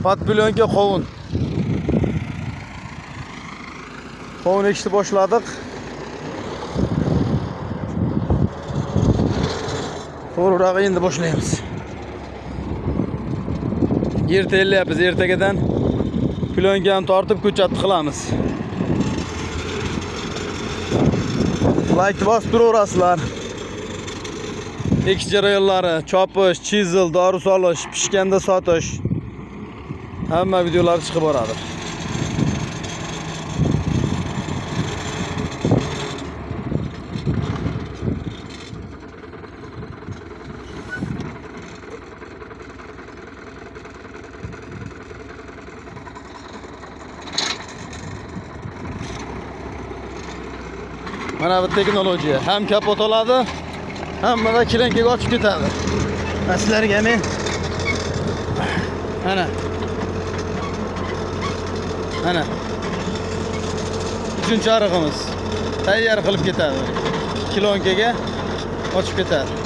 Patplyonka qovun. Qovun ekishni boshladik. To'g'rirog'i endi boshlaymiz. Erta ellayapmiz, ertagadan plyonkani tortib ko'chat qilamiz. Like bosib turaverasizlar. Ekish jarayonlari, chopish, chisel, dori solish, pishganda sotish. Hamma videolar chiqib boradi. Mana bu texnologiya. Ham kapot oladi, hamma kilenkaga ochib ketadi. Sizlarga men Ana. Uchinchi arig'imiz tayyor qilib ketadi. Kilonkaga ochib ketadi.